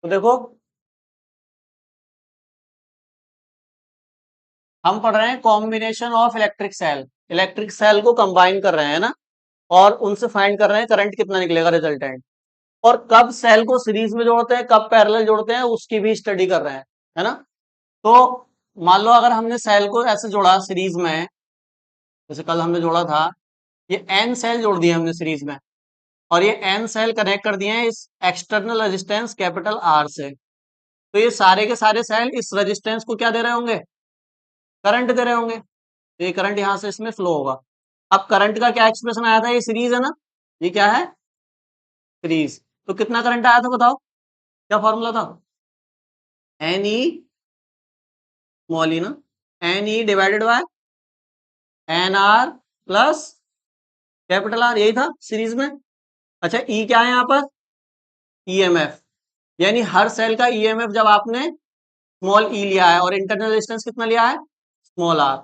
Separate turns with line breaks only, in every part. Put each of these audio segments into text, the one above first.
तो देखो हम पढ़ रहे हैं कॉम्बिनेशन ऑफ इलेक्ट्रिक सेल को कंबाइन कर रहे हैं ना, और उनसे फाइंड कर रहे हैं करंट कितना निकलेगा रिजल्टेंट। और कब सेल को सीरीज में जोड़ते हैं कब पैरेलल जोड़ते हैं उसकी भी स्टडी कर रहे हैं, है ना। तो मान लो अगर हमने सेल को ऐसे जोड़ा सीरीज में, जैसे कल हमने जोड़ा था, ये एन सेल जोड़ दिए हमने सीरीज में, और ये एन सेल कनेक्ट कर दिए हैं इस एक्सटर्नल रेजिस्टेंस कैपिटल आर से। तो ये सारे के सारे सेल इस रेजिस्टेंस को क्या दे रहे होंगे, करंट दे रहे होंगे। तो ये करंट यहां से इसमें फ्लो होगा। अब करंट का क्या एक्सप्रेशन आया था, ये सीरीज है ना, ये क्या है, सीरीज। तो कितना करंट आया था बताओ, क्या फॉर्मूला था, एन ई स्मॉल ई ना, N E divided by N R plus capital R, यही था सीरीज में। अच्छा ई क्या है यहाँ पर, ईएमएफ, यानी हर सेल का ईएमएफ जब आपने स्मॉल ई लिया है और इंटरनल रेजिस्टेंस कितना लिया है, स्मॉल आर,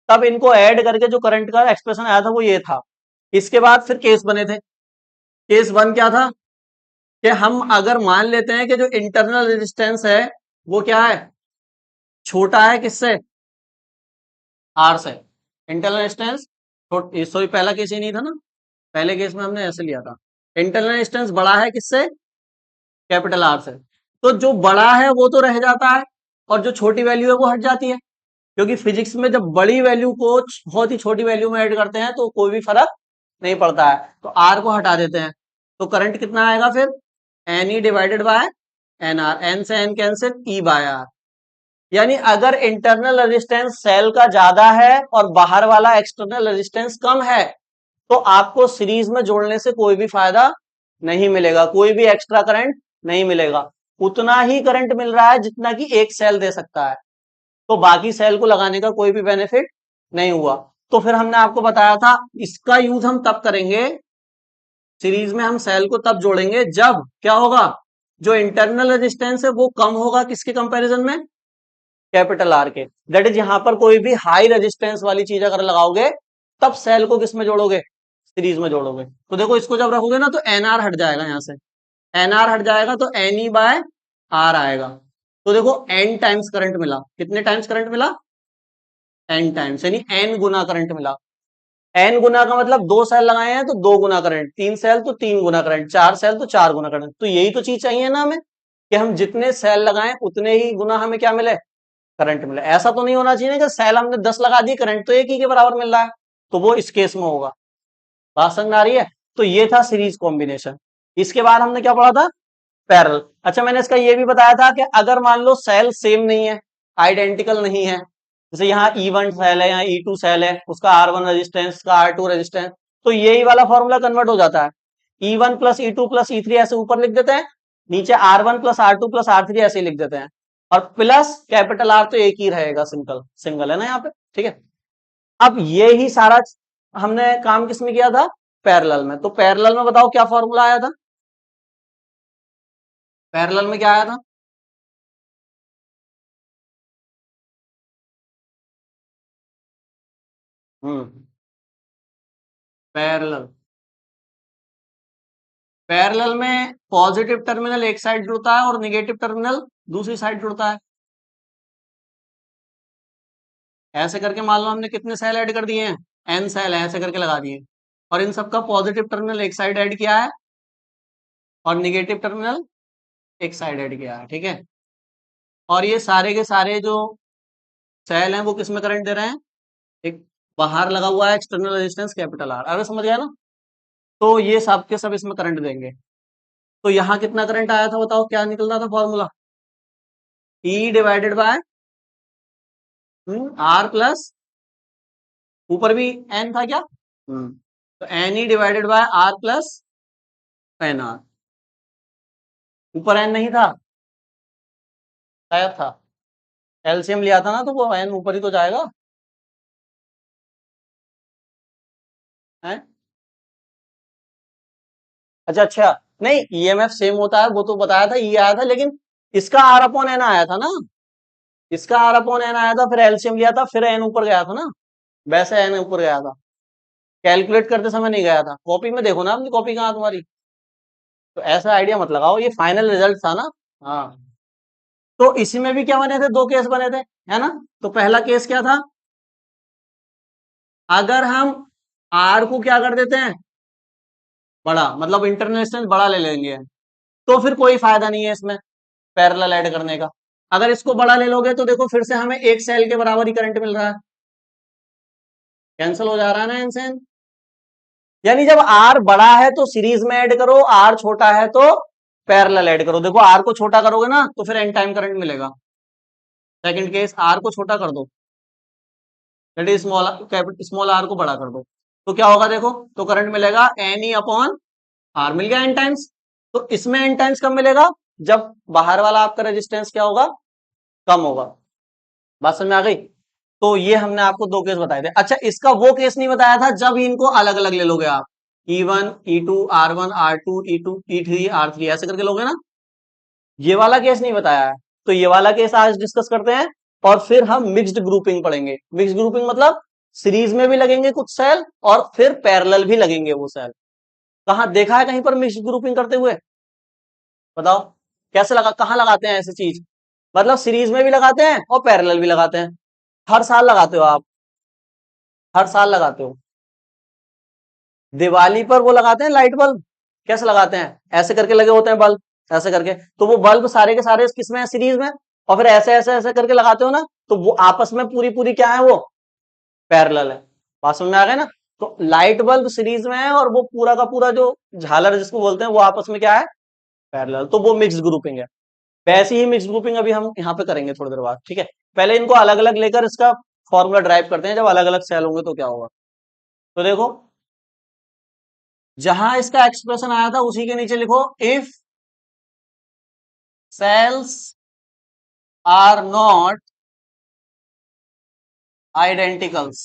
तब इनको ऐड करके जो करंट का एक्सप्रेशन आया था वो ये था। इसके बाद फिर केस बने थे। केस वन क्या था, कि हम अगर मान लेते हैं कि जो इंटरनल रेजिस्टेंस है वो क्या है, छोटा है किससे, आर से। इंटरनल रेजिस्टेंस, सॉरी पहला केस ये नहीं था ना, पहले केस में हमने ऐसे लिया था, इंटरनल रेजिस्टेंस बड़ा है किससे, कैपिटल आर से। तो जो बड़ा है वो तो रह जाता है, और जो छोटी वैल्यू है वो हट जाती है, क्योंकि फिजिक्स में जब बड़ी वैल्यू को बहुत ही छोटी वैल्यू में ऐड करते हैं तो कोई भी फर्क नहीं पड़ता है। तो आर को हटा देते हैं, तो करंट कितना आएगा फिर, N E divided by N R, N से N cancel, E by R. यानी अगर इंटरनल रेजिस्टेंस सेल का ज्यादा है और बाहर वाला एक्सटर्नल रेजिस्टेंस कम है, तो आपको सीरीज में जोड़ने से कोई भी फायदा नहीं मिलेगा, कोई भी एक्स्ट्रा करंट नहीं मिलेगा। उतना ही करंट मिल रहा है जितना कि एक सेल दे सकता है, तो बाकी सेल को लगाने का कोई भी बेनिफिट नहीं हुआ। तो फिर हमने आपको बताया था इसका यूज हम तब करेंगे, सीरीज में हम सेल को तब जोड़ेंगे जब क्या होगा, जो इंटरनल रेजिस्टेंस है वो कम होगा किसके कंपैरिजन में, कैपिटल आर के। दैट इज यहां पर कोई भी हाई रेजिस्टेंस वाली चीज अगर लगाओगे तब सेल को किस में जोड़ोगे, सीरीज में जोड़ोगे। तो देखो इसको जब रखोगे ना तो एनआर हट जाएगा, यहां से एनआर हट जाएगा तो एन ई बाय आर आएगा। तो देखो एन टाइम्स करंट मिला, कितने टाइम्स करंट मिला, एन टाइम्स, यानी एन गुना करंट मिला। एन गुना का मतलब दो सेल लगाए हैं तो दो गुना करंट, तीन सेल तो तीन गुना करंट, चार सेल तो चार गुना करंट। तो यही तो चीज चाहिए ना हमें, कि हम जितने सेल लगाएं उतने ही गुना हमें क्या मिले, करंट मिले। ऐसा तो नहीं होना चाहिए ना कि सेल हमने 10 लगा दी करंट तो एक ही के बराबर मिल रहा है, तो वो इस केस में होगा। बात समझ में आ रही है। तो ये था सीरीज कॉम्बिनेशन। इसके बाद हमने क्या पढ़ा था, पैरेलल। अच्छा मैंने इसका ये भी बताया था कि अगर मान लो सेल सेम नहीं है, आइडेंटिकल नहीं है, जैसे यहाँ E1 सेल है, यहाँ E2 सेल है, उसका R1 रेजिस्टेंस, उसका R2 रेजिस्टेंस, तो यही वाला फॉर्मूला कन्वर्ट हो जाता है। E1 plus E2 plus E3 ऐसे ऊपर लिख देते हैं, नीचे R1 plus R2 plus R3 ऐसे ही लिख देते हैं, और प्लस कैपिटल R तो एक ही रहेगा, सिंगल सिंगल है ना यहाँ पे, ठीक है। अब ये ही सारा हमने काम किसमें किया था, पैरेलल में। तो पैरेलल में बताओ क्या फॉर्मूला आया था, पैरेलल में क्या आया था, हम्म, पैरेलल। पैरेलल में पॉजिटिव टर्मिनल एक साइड जुड़ता है और निगेटिव टर्मिनल दूसरी साइड जुड़ता है। ऐसे करके मान लो हमने कितने सेल ऐड कर दिए हैं, एन सेल है, ऐसे करके लगा दिए, और इन सबका पॉजिटिव टर्मिनल एक साइड ऐड किया है और निगेटिव टर्मिनल एक साइड ऐड किया है, ठीक है। और ये सारे के सारे जो सेल हैं वो किस में करंट दे रहे हैं, एक बाहर लगा हुआ है एक्सटर्नल रेजिस्टेंस कैपिटल आर, अरे समझ गया ना। तो ये सब के सब इसमें करंट देंगे। तो यहाँ कितना करंट आया था बताओ, क्या निकल रहा था formula, E divided by R plus, ऊपर भी एन था क्या, तो N E divided by R plus N R. ऊपर एन नहीं था, शायद था, एलसीएम लिया था ना तो वो एन ऊपर ही तो जाएगा, है। अच्छा अच्छा, नहीं ईएमएफ सेम होता है वो तो बताया था, ये आया था, लेकिन इसका आर अपॉन एन आया था ना, इसका आर अपॉन एन आया था, फिर एलसीएम लिया था, फिर एन ऊपर गया था ना, वैसे एन ऊपर गया था, कैलकुलेट करते समय नहीं गया था। कॉपी में देखो ना, अपनी कॉपी कहाँ तुम्हारी। तो ऐसा आइडिया मत लगाओ, ये फाइनल रिजल्ट था ना, हाँ, तो इसी में भी क्या बने थे, दो केस बने थे, है ना। तो पहला केस क्या था, अगर हम आर को क्या कर देते हैं, बड़ा, मतलब इंटरनल डिस्टेंस बड़ा ले लेंगे, तो फिर कोई फायदा नहीं है इसमें पैरेलल ऐड करने का। अगर इसको बड़ा ले लोगे तो देखो फिर से हमें एक सेल के बराबर ही करंट मिल रहा है, कैंसिल हो जा रहा है ना इनसे। यानी जब आर बड़ा है तो सीरीज में ऐड करो, आर छोटा है तो पैरेलल ऐड करो। देखो आर को छोटा करोगे ना तो फिर एन टाइम करंट मिलेगा। सेकंड केस, आर को छोटा कर दो, that is small, small R को बड़ा कर दो, तो क्या होगा देखो, तो करंट मिलेगा एन ई अपॉन आर, मिल गया एन टाइम्स। तो इसमें एन टाइम्स कब मिलेगा, जब बाहर वाला आपका रेजिस्टेंस क्या होगा, कम होगा। बात समझ में आ गई। तो ये हमने आपको दो केस बताए थे। अच्छा, इसका वो केस नहीं बताया था जब इनको अलग अलग ले लोगे आप, E1 E2 R1 R2 E2 E3 R3 ऐसे करके लोगे ना, ये वाला केस नहीं बताया है। तो ये वाला केस आज डिस्कस करते हैं, और फिर हम मिक्स्ड ग्रुपिंग पढ़ेंगे। मिक्स्ड ग्रुपिंग मतलब सीरीज में भी लगेंगे कुछ सेल और फिर पैरेलल भी लगेंगे वो सेल। कहाँ देखा है कहीं पर मिक्स्ड ग्रुपिंग करते हुए, बताओ कैसे लगा, कहाँ लगाते हैं ऐसी चीज, मतलब सीरीज में भी लगाते हैं और पैरेलल भी लगाते हैं। हर साल लगाते हो आप, हर साल लगाते हो। दिवाली पर वो लगाते हैं लाइट बल्ब, कैसे लगाते हैं, ऐसे करके लगे होते हैं बल्ब, ऐसे करके। तो वो बल्ब सारे के सारे किसमें है, सीरीज में, और फिर ऐसे ऐसे ऐसे करके लगाते हो ना, तो वो आपस में पूरी पूरी क्या है, वो पैरेलल है। बात समझ में आ गया ना। तो लाइट बल्ब सीरीज में है और वो पूरा का पूरा जो झालर जिसको बोलते हैं वो आपस में क्या है, पैरेलल, तो वो मिक्स ग्रुपिंग है। वैसे ही मिक्स ग्रुपिंग अभी हम यहाँ पे करेंगे थोड़ी देर बाद, ठीक है। पहले इनको अलग अलग लेकर इसका फॉर्मूला ड्राइव करते हैं, जब अलग अलग सेल होंगे तो क्या होगा। तो देखो, जहां इसका एक्सप्रेशन आया था उसी के नीचे लिखो, if cells are not identicals,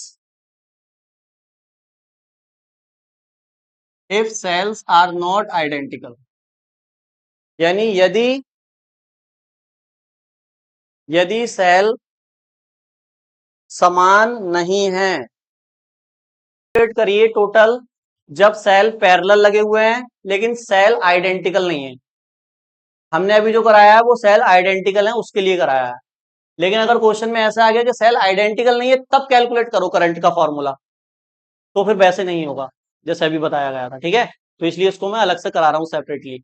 if cells are not identical, यानी यदि यदि सेल समान नहीं है, करिए टोटल, जब सेल पैरेलल लगे हुए हैं लेकिन सेल आइडेंटिकल नहीं है। हमने अभी जो कराया है वो सेल आइडेंटिकल है उसके लिए कराया है। लेकिन अगर क्वेश्चन में ऐसा आ गया कि सेल आइडेंटिकल नहीं है, तब कैलकुलेट करो करंट का फॉर्मूला, तो फिर वैसे नहीं होगा जैसे अभी बताया गया था, ठीक है। तो इसलिए इसको मैं अलग से करा रहा हूं सेपरेटली।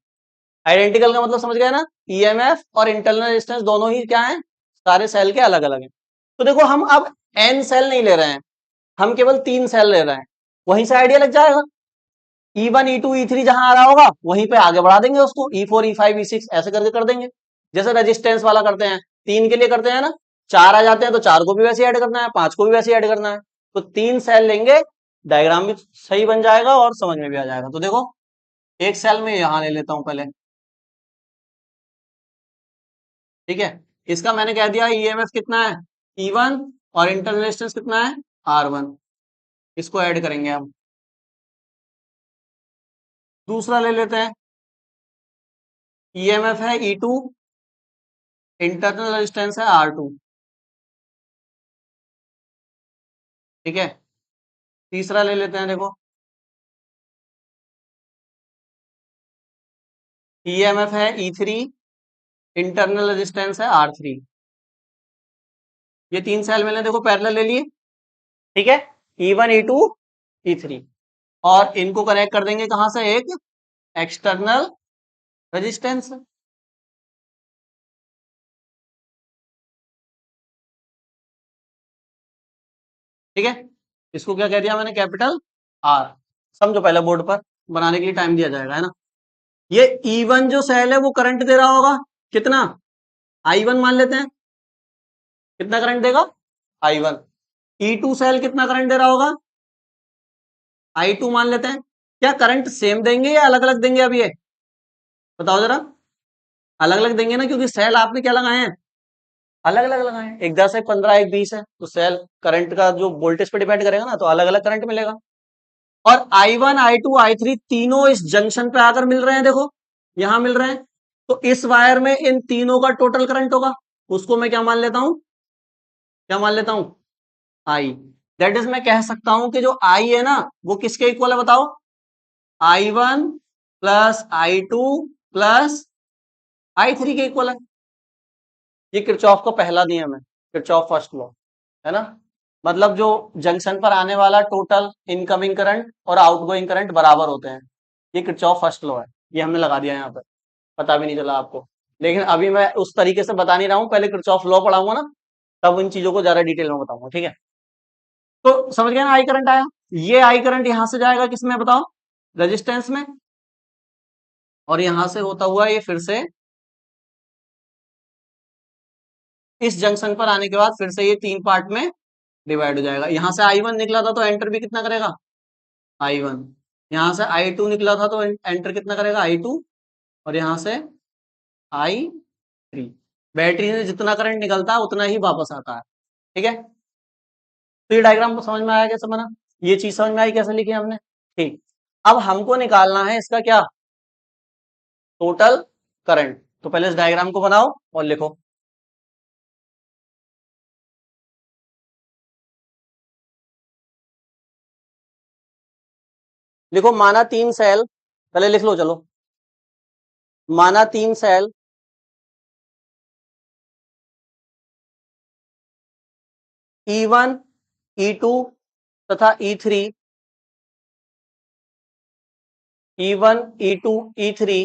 आइडेंटिकल का मतलब समझ गए ना, ईएमएफ और इंटरनल रेजिस्टेंस दोनों ही क्या है, सारे सेल के अलग अलग हैं। तो देखो हम अब एन सेल नहीं ले रहे हैं, हम केवल तीन सेल ले रहे हैं, वहीं से आइडिया लग जाएगा। E1 E2 E3 जहां आ रहा होगा वहीं पे आगे बढ़ा देंगे उसको, E4 E5 E6 ऐसे करके कर देंगे, जैसे रेजिस्टेंस वाला करते हैं, तीन के लिए करते हैं ना, चार आ जाते हैं तो चार को भी वैसे ऐड करना है, पांच को भी वैसे ऐड करना है। तो तीन सेल लेंगे, डायग्राम भी सही बन जाएगा और समझ में भी आ जाएगा। तो देखो, एक सेल में यहां ले लेता हूं पहले, ठीक है। इसका मैंने कह दिया ईएमएफ कितना है, E1, और इंटरनल रेजिस्टेंस कितना है, R1। इसको ऐड करेंगे हम। दूसरा ले लेते हैं, ईएमएफ है E2, इंटरनल रेजिस्टेंस है R2, ठीक है। तीसरा ले लेते हैं, देखो ईएमएफ है E3, इंटरनल रेजिस्टेंस है R3। ये तीन सेल मैंने देखो पैरेलल ले लिए, ठीक है, E1 E2 E3, और इनको कनेक्ट कर देंगे कहां से, एक एक्सटर्नल रेजिस्टेंस, ठीक है। इसको क्या कह दिया मैंने, कैपिटल आर। समझो पहले बोर्ड पर, बनाने के लिए टाइम दिया जाएगा, है ना। ये E1 जो सेल है वो करंट दे रहा होगा कितना, I1 मान लेते हैं, कितना करंट देगा, I1। E2 सेल कितना करंट दे रहा होगा, I2 मान लेते हैं। क्या करंट सेम देंगे या अलग अलग देंगे, अब ये बताओ जरा। अलग अलग देंगे ना, क्योंकि सेल आपने क्या लगाए हैं, अलग अलग लगाए हैं, एक 10 है, 15 एक 20 है, तो सेल करंट का जो वोल्टेज पे डिपेंड करेगा ना, तो अलग अलग करंट मिलेगा। और I1 I2 I3 तीनों इस जंक्शन पे आकर मिल रहे हैं, देखो यहां मिल रहे हैं। तो इस वायर में इन तीनों का टोटल करंट होगा, उसको मैं क्या मान लेता हूं, क्या मान लेता हूं, आई। दैट इज मैं कह सकता हूं कि जो आई है ना वो किसके इक्वल है, बताओ, I1 plus I2 plus I3 के इक्वल है। ये किरचॉफ का पहला नियम है, किरचॉफ फर्स्ट लॉ, है ना। मतलब जो जंक्शन पर आने वाला टोटल इनकमिंग करंट और आउटगोइंग करंट बराबर होते हैं, ये किरचॉफ फर्स्ट लॉ है। ये हमने लगा दिया यहाँ पर, पता भी नहीं चला आपको। लेकिन अभी मैं उस तरीके से बता नहीं रहा हूँ, पहले किरचॉफ लॉ पढ़ाऊंगा ना, तब इन चीजों को ज्यादा डिटेल में बताऊंगा, ठीक है। तो समझ गए ना, आई करंट आया। ये आई करंट यहां से जाएगा किसमें बताओ, रेजिस्टेंस में, और यहां से होता हुआ ये फिर से इस जंक्शन पर आने के बाद फिर से ये तीन पार्ट में डिवाइड हो जाएगा। यहां से I1 निकला था तो एंटर भी कितना करेगा, I1। यहां से I2 निकला था तो एंटर कितना करेगा, I2। और यहां से I3। बैटरी से जितना करंट निकलता है उतना ही वापस आता है, ठीक है। तो ये डायग्राम को समझ में आया कैसे बना, ये चीज समझ में आई कैसे लिखी हमने, ठीक। अब हमको निकालना है इसका क्या, टोटल करंट। तो पहले इस डायग्राम को बनाओ और लिखो। लिखो, माना तीन सेल, पहले लिख लो चलो। माना तीन सेल E1, E2 तथा E3, E1, E2, E3,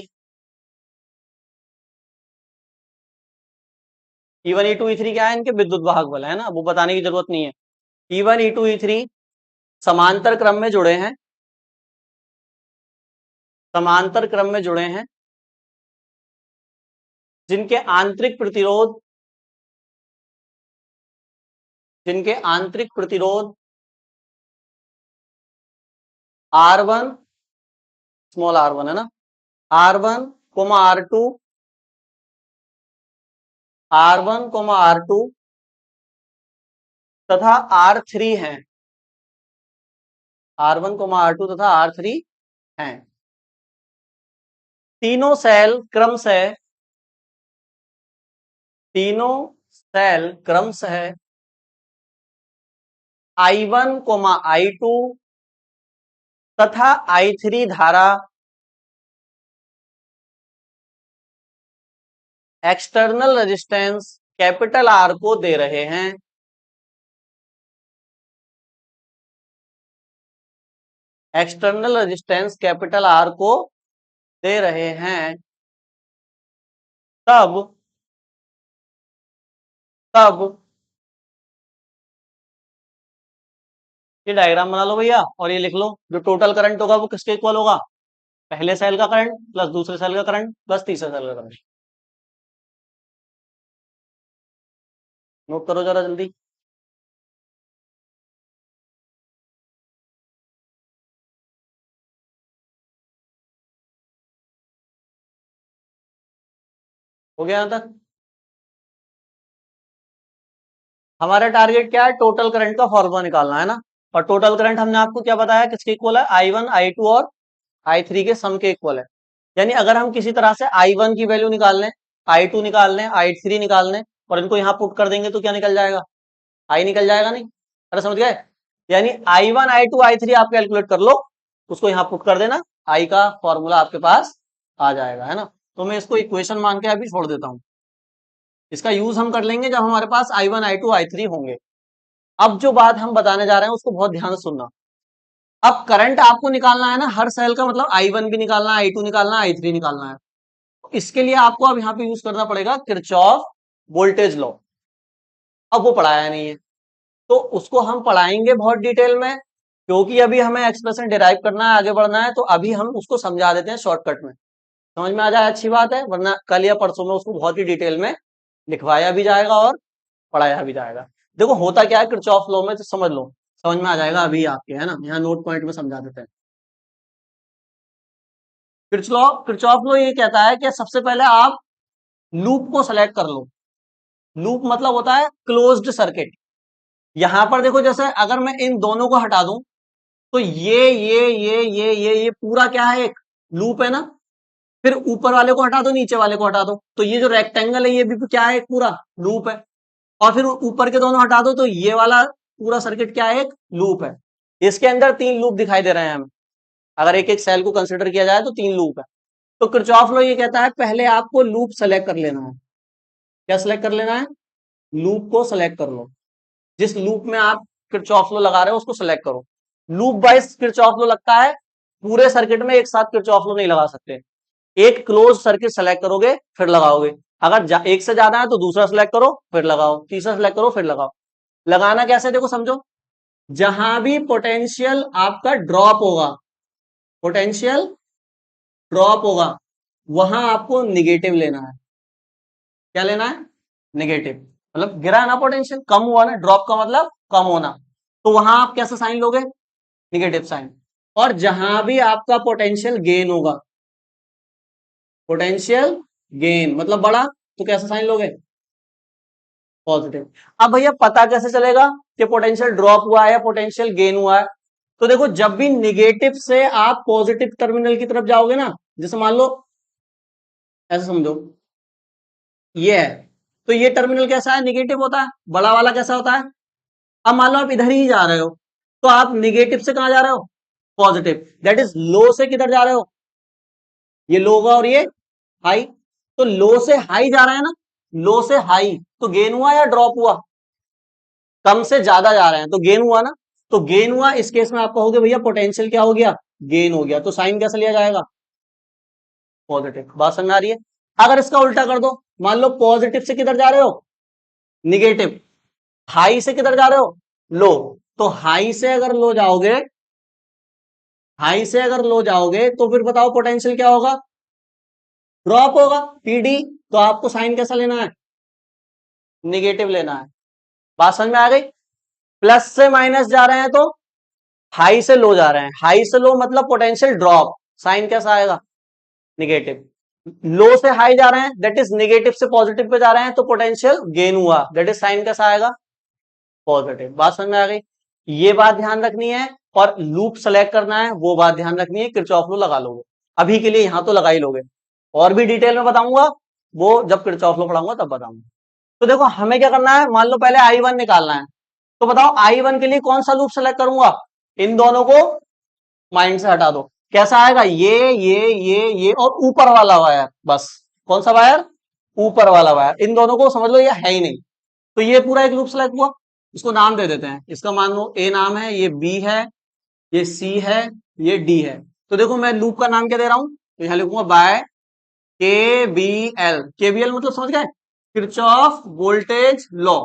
E1, E2, E3 क्या है, इनके विद्युत वाहक बल है ना, वो बताने की जरूरत नहीं है। E1, E2, E3 समांतर क्रम में जुड़े हैं, समांतर क्रम में जुड़े हैं, जिनके आंतरिक प्रतिरोध, जिनके आंतरिक प्रतिरोध R1, स्मॉल r1 है ना, R1, R2, R1, R2 तथा R3 हैं, R1, R2 तथा R3 हैं। तीनों सेल क्रमशः, तीनों सेल क्रमशः I1, I2 तथा I3 धारा एक्सटर्नल रेजिस्टेंस कैपिटल R को दे रहे हैं। एक्सटर्नल रेजिस्टेंस कैपिटल R को दे रहे हैं, तब तब ये डायग्राम बना लो भैया और ये लिख लो, जो टोटल करंट होगा वो किसके इक्वल होगा, पहले सेल का करंट प्लस दूसरे सेल का करंट प्लस तीसरे सेल का करंट। नोट करो जरा जल्दी। हो गया यहां तक। हमारा टारगेट क्या है, टोटल करंट का फॉर्मूला निकालना है ना। और टोटल करंट हमने आपको क्या बताया, किसके इक्वल है, I1, I2 और I3 के सम के इक्वल है। यानी अगर हम किसी तरह से I1 की वैल्यू निकाल लें, I2 निकाल लें, I3 निकाल लें और इनको यहाँ पुट कर देंगे तो क्या निकल जाएगा, I निकल जाएगा नहीं। अरे समझ गए, यानी I1, I2, I3 आप कैलकुलेट कर लो, उसको यहाँ पुट कर देना, I का फॉर्मूला आपके पास आ जाएगा, है ना। तो मैं इसको इक्वेशन मान के अभी छोड़ देता हूँ, इसका यूज हम कर लेंगे जब हमारे पास I1, I2, I3 होंगे। अब जो बात हम बताने जा रहे हैं उसको बहुत ध्यान से सुनना। अब करंट आपको निकालना है ना हर सेल का, मतलब I1 भी निकालना है, I2 निकालना है, I3 निकालना है। इसके लिए आपको अब यहाँ पे यूज करना पड़ेगा किरचॉफ वोल्टेज लॉ। अब वो पढ़ाया नहीं है तो उसको हम पढ़ाएंगे बहुत डिटेल में, क्योंकि अभी हमें एक्सप्रेशन डिराइव करना है, आगे बढ़ना है, तो अभी हम उसको समझा देते हैं शॉर्टकट में, समझ में आ जाए अच्छी बात है, वरना कल या परसों में उसको बहुत ही डिटेल में लिखवाया भी जाएगा और पढ़ाया भी जाएगा। देखो होता क्या है किरचॉफ लॉ में, तो समझ लो, समझ में आ जाएगा अभी आपके, है ना। यहाँ नोट पॉइंट में समझा देते हैं। किरचॉफ लॉ ये कहता है कि सबसे पहले आप लूप को सेलेक्ट कर लो। लूप मतलब होता है क्लोज्ड सर्किट। यहां पर देखो, जैसे अगर मैं इन दोनों को हटा दूं तो ये पूरा क्या है, एक लूप है ना। फिर ऊपर वाले को हटा दो, नीचे वाले को हटा दो, तो ये जो रेक्टेंगल है ये भी क्या है, एक पूरा लूप है। और फिर ऊपर के दोनों हटा दो तो ये वाला पूरा सर्किट क्या है, एक लूप है। इसके अंदर तीन लूप दिखाई दे रहे हैं हमें, अगर एक एक सेल को कंसिडर किया जाए तो तीन लूप है। तो किरचॉफ लॉ ये कहता है पहले आपको लूप सेलेक्ट कर लेना है। क्या सेलेक्ट कर लेना है? लूप को सेलेक्ट कर लो। जिस लूप में आप किरचॉफ लॉ लगा रहे हो उसको सेलेक्ट करो। लूप वाइज किरचॉफ लॉ लगता है, पूरे सर्किट में एक साथ किरचॉफ लॉ नहीं लगा सकते। एक क्लोज सर्किट सेलेक्ट करोगे फिर लगाओगे। अगर एक से ज्यादा है तो दूसरा सेलेक्ट करो फिर लगाओ, तीसरा सेलेक्ट करो फिर लगाओ। लगाना कैसे देखो समझो। जहां भी पोटेंशियल आपका ड्रॉप होगा, पोटेंशियल ड्रॉप होगा, वहां आपको निगेटिव लेना है। क्या लेना है? निगेटिव। मतलब गिरा है ना पोटेंशियल, कम हुआ ना, ड्रॉप का मतलब कम होना, तो वहां आप कैसा साइन लोगे? Negative sign. और जहां भी आपका पोटेंशियल गेन होगा, पोटेंशियल गेन मतलब बड़ा, तो कैसा साइन लोगे? पॉजिटिव। अब भैया पता कैसे चलेगा कि पोटेंशियल ड्रॉप हुआ है या पोटेंशियल गेन हुआ है? तो देखो जब भी निगेटिव से आप पॉजिटिव टर्मिनल की तरफ जाओगे ना, जैसे मान लो ऐसा समझो ये है, तो ये टर्मिनल कैसा है? निगेटिव होता है। बड़ा वाला कैसा होता है? अब मान लो आप इधर ही जा रहे हो, तो आप निगेटिव से कहां जा रहे हो? पॉजिटिव। दैट इज लो से किधर जा रहे हो? ये लो होगा और ये हाई। तो लो से हाई जा रहे हैं ना, लो से हाई, तो गेन हुआ या ड्रॉप हुआ? कम से ज्यादा जा रहे हैं तो गेन हुआ ना। तो गेन हुआ, इस केस में आप कहोगे भैया पोटेंशियल क्या हो गया? गेन हो गया। तो साइन कैसे लिया जाएगा? पॉजिटिव। बात समझ में आ रही है? अगर इसका उल्टा कर दो, मान लो पॉजिटिव से किधर जा रहे हो? निगेटिव। हाई से किधर जा रहे हो? लो। तो हाई से अगर लो जाओगे, हाई से अगर लो जाओगे तो फिर बताओ पोटेंशियल क्या होगा? ड्रॉप होगा, पीडी। तो आपको साइन कैसा लेना है? निगेटिव लेना है। बात समझ में आ गई? प्लस से माइनस जा रहे हैं तो हाई से लो जा रहे हैं, हाई से लो मतलब पोटेंशियल ड्रॉप, साइन कैसा आएगा? निगेटिव। लो से हाई जा रहे हैं, दैट इज निगेटिव से पॉजिटिव पे जा रहे हैं, तो पोटेंशियल गेन हुआ, दैट इज साइन कैसा आएगा? पॉजिटिव। बात समझ में आ गई? ये बात ध्यान रखनी है। और लूप सेलेक्ट करना है, वो बात ध्यान रखनी है। किरचॉफ लॉ लगा लोगे, अभी के लिए यहां तो लगा ही लोगे, और भी डिटेल में बताऊंगा वो जब किरचॉफ लॉ पढ़ाऊंगा तब बताऊंगा। तो देखो हमें क्या करना है, मान लो पहले I1 निकालना है। तो बताओ I1 के लिए कौन सा लूप सेलेक्ट करूंगा? इन दोनों को माइंड से हटा दो। कैसा आएगा? ये और ऊपर वाला वायर, बस। कौन सा वायर? ऊपर वाला वायर। इन दोनों को समझ लो ये है ही नहीं। तो ये पूरा एक लूप सेलेक्ट हुआ। इसको नाम दे देते हैं, इसका मान लो ए नाम है, ये बी है, ये सी है, ये डी है। तो देखो मैं लूप का नाम क्या दे रहा हूं, तो यहां लिखूंगा बाय के बी एल। केबीएल मतलब समझ गए? Kirchhoff voltage law.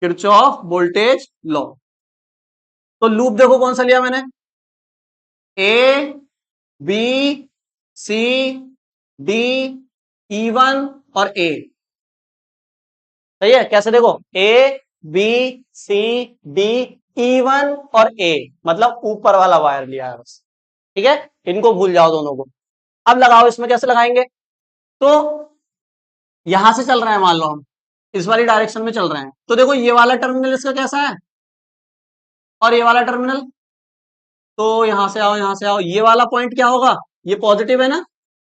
Kirchhoff voltage law. तो लूप देखो कौन सा लिया मैंने? ए बी सी डी, E1 और ए। सही है? कैसे देखो, ए बी सी डी, E1 और ए, मतलब ऊपर वाला वायर लिया है बस। ठीक है, इनको भूल जाओ दोनों को। अब लगाओ, इसमें कैसे लगाएंगे? तो यहां से चल रहे हैं, मान लो हम इस वाली डायरेक्शन में चल रहे हैं, तो देखो ये वाला टर्मिनल इसका कैसा है और ये वाला टर्मिनल। तो यहां से आओ, यहां से आओ, ये वाला पॉइंट क्या होगा? ये पॉजिटिव है ना,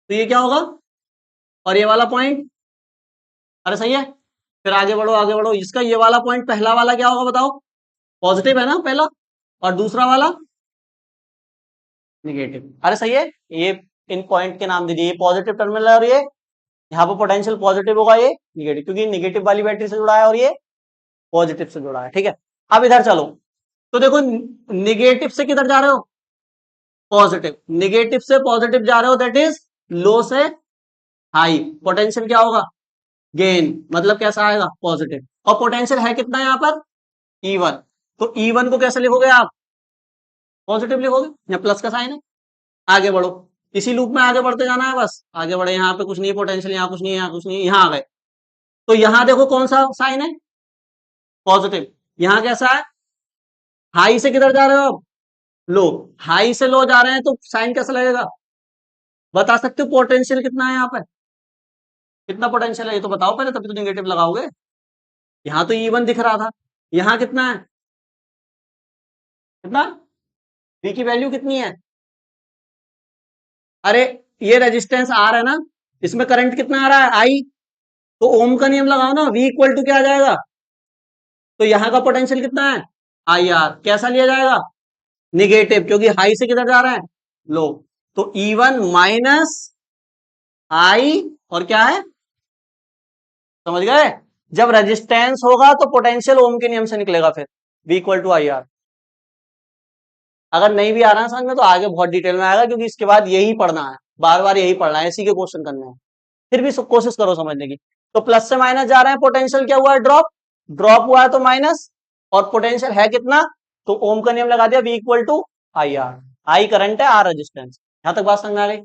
तो ये क्या होगा? और ये वाला पॉइंट, अरे सही है। फिर आगे बढ़ो, आगे बढ़ो, इसका ये वाला पॉइंट पहला वाला क्या होगा बताओ? पॉजिटिव है ना पहला, और दूसरा वाला निगेटिव। अरे सही है। ये इन पॉइंट के नाम दीजिए, ये पॉजिटिव टर्मिनल है और ये यहाँ पर पोटेंशियल पॉजिटिव होगा, ये निगेटिव, क्योंकि निगेटिव वाली बैटरी से जुड़ा है और ये पॉजिटिव से जुड़ा है। ठीक है, अब इधर चलो। तो देखो निगेटिव से किधर जा रहे हो? पॉजिटिव। निगेटिव से पॉजिटिव जा रहे हो, दैट इज लो से हाई। पोटेंशियल क्या होगा? गेन। मतलब कैसा आएगा? पॉजिटिव। और पोटेंशियल है कितना यहाँ पर? E1। तो E1 को कैसे लिखोगे आप? पॉजिटिव लिखोगे, या प्लस का साइन है। आगे बढ़ो, इसी लूप में आगे बढ़ते जाना है, बस आगे बढ़े। यहाँ पे कुछ नहीं है पोटेंशियल, यहाँ कुछ नहीं है, यहाँ कुछ नहीं है, यहाँ आ गए। तो यहाँ देखो कौन सा साइन है? पॉजिटिव। यहाँ कैसा है? हाई से किधर जा रहे हो आप? लो। हाई से लो जा रहे हैं तो साइन कैसा लगेगा? बता सकते हो पोटेंशियल कितना है यहाँ पे? कितना पोटेंशियल है ये तो बताओ पहले, तभी तो निगेटिव लगाओगे। यहाँ तो E1 दिख रहा था, यहाँ कितना है? कितना? V की वैल्यू कितनी है? अरे ये रेजिस्टेंस R है ना, इसमें करंट कितना आ रहा है? I। तो ओम का नियम लगाओ ना, V इक्वल टू क्या आ जाएगा? तो यहाँ का पोटेंशियल कितना है? IR। कैसा लिया जाएगा? निगेटिव, क्योंकि हाई से किधर जा रहे हैं? लो। तो E1 माइनस आई और क्या है, समझ गए। जब रेजिस्टेंस होगा तो पोटेंशियल ओम के नियम से निकलेगा, फिर V equal to I R. अगर नहीं भी आ रहा है समझ में तो आगे बहुत डिटेल में आएगा, क्योंकि इसके बाद यही पढ़ना है, बार बार यही पढ़ना है, इसी के क्वेश्चन करने हैं। फिर भी कोशिश करो समझने की। तो प्लस से माइनस जा रहे हैं, पोटेंशियल क्या हुआ है, ड्रॉप। ड्रॉप हुआ है तो माइनस, और पोटेंशियल है कितना, तो ओम का नियम लगा दिया, V equal to I R. I current है, आर रेजिस्टेंस। यहां तक बात समझ में आ गई।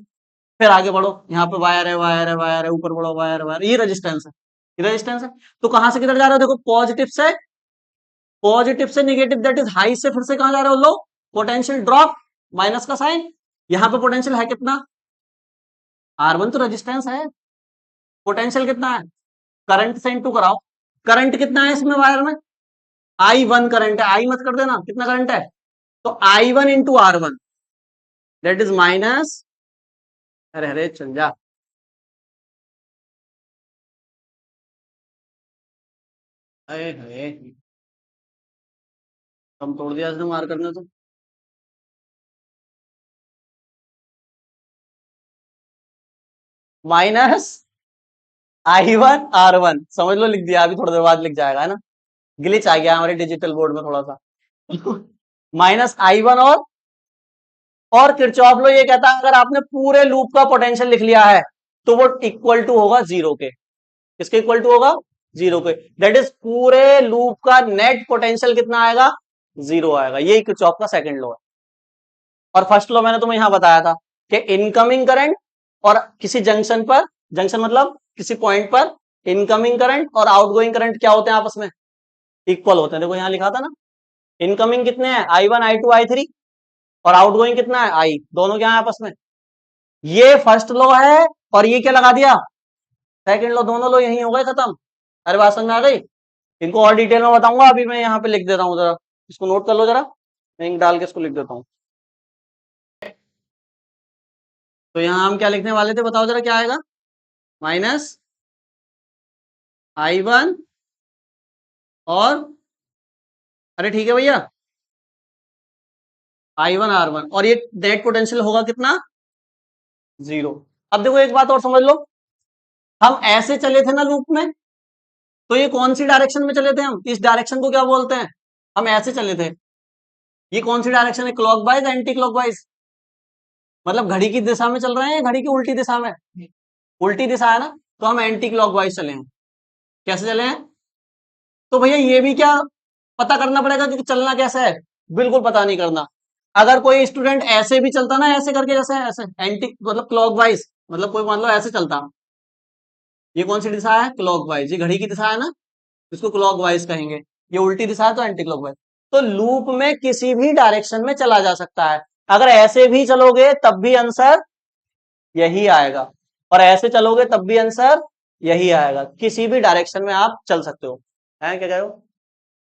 फिर आगे बढ़ो, यहाँ पे वायर है, वायर है, वायर है, ऊपर बढ़ो, वायर वायर, ये रेजिस्टेंस है, ये रेजिस्टेंस है। तो कहां से किधर जा रहे हो, देखो पॉजिटिव से, पॉजिटिव से निगेटिव, दैट इज हाई से फिर से कहां जा रहे हो, लो। पोटेंशियल ड्रॉप, माइनस का साइन। यहां पे पोटेंशियल है कितना, R1 तो रेजिस्टेंस है। पोटेंशियल कितना है, करंट से इंटू कराओ। करंट कितना है इसमें वायर में, I1 करंट है, आई मत कर देना, कितना करंट है, तो I1 into R1, that is minus, अरे अरे चल जा, अरे अरे कम तोड़ दिया इसने मार करने तो। माइनस I1 R1, समझ लो, लिख दिया, अभी थोड़ी देर बाद लिख जाएगा, है ना। ग्लिच आ गया हमारे डिजिटल बोर्ड में थोड़ा सा। माइनस I1 और किरचॉफ लो ये कहता है अगर आपने पूरे लूप का पोटेंशियल लिख लिया है तो वो इक्वल टू होगा जीरो के। किसके इक्वल टू होगा, जीरो के। दैट इज पूरे लूप का नेट पोटेंशियल कितना आएगा, जीरो आएगा। ये किरचॉफ का सेकंड लॉ है। और फर्स्ट लॉ मैंने तुम्हें यहां बताया था कि इनकमिंग करंट और किसी जंक्शन पर, जंक्शन मतलब किसी पॉइंट पर, इनकमिंग करंट और आउटगोइंग करंट क्या होते हैं आपस में, इक्वल होते हैं। देखो यहां लिखा था ना, इनकमिंग कितने हैं, I1 I2 I3, और आउटगोइंग कितना है, आई, दोनों क्या है आपस में। ये फर्स्ट लॉ है, और ये क्या लगा दिया, सेकंड लॉ। दोनों लॉ यही हो गए खत्म। अरे बात समझ में आ गई। इनको और डिटेल में बताऊंगा, अभी मैं यहाँ पे लिख देता हूँ, जरा इसको नोट कर लो जरा, मैं इंक डाल के इसको लिख देता हूँ। तो यहाँ हम क्या लिखने वाले थे, बताओ जरा क्या आएगा, माइनस I1 और, अरे ठीक है भैया, I1 R1, और ये नेट पोटेंशियल होगा कितना, जीरो। अब देखो एक बात और समझ लो, हम ऐसे चले थे ना लूप में, तो ये कौन सी डायरेक्शन में चले थे हम, इस डायरेक्शन को क्या बोलते हैं, हम ऐसे चले थे। ये कौन सी डायरेक्शन है, क्लॉकवाइज एंटी क्लॉकवाइज, मतलब घड़ी की दिशा में चल रहे हैं या घड़ी की उल्टी दिशा में, उल्टी दिशा है ना, तो हम एंटी क्लॉकवाइज चले हैं। कैसे चले हैं, तो भैया ये भी क्या पता करना पड़ेगा कि चलना कैसा है, बिल्कुल पता नहीं करना। अगर कोई स्टूडेंट ऐसे भी चलता ना, ऐसे करके, जैसे ऐसे एंटी मतलब क्लॉकवाइज, मतलब कोई मान लो ऐसे चलता, ये कौन सी दिशा है, क्लॉकवाइज, ये घड़ी की दिशा है ना, इसको क्लॉकवाइज कहेंगे। ये उल्टी दिशा है तो एंटी क्लॉकवाइज। तो लूप में किसी भी डायरेक्शन में चला जा सकता है। अगर ऐसे भी चलोगे तब भी आंसर यही आएगा, और ऐसे चलोगे तब भी आंसर यही आएगा। किसी भी डायरेक्शन में आप चल सकते हो, है क्या कह रहे हो,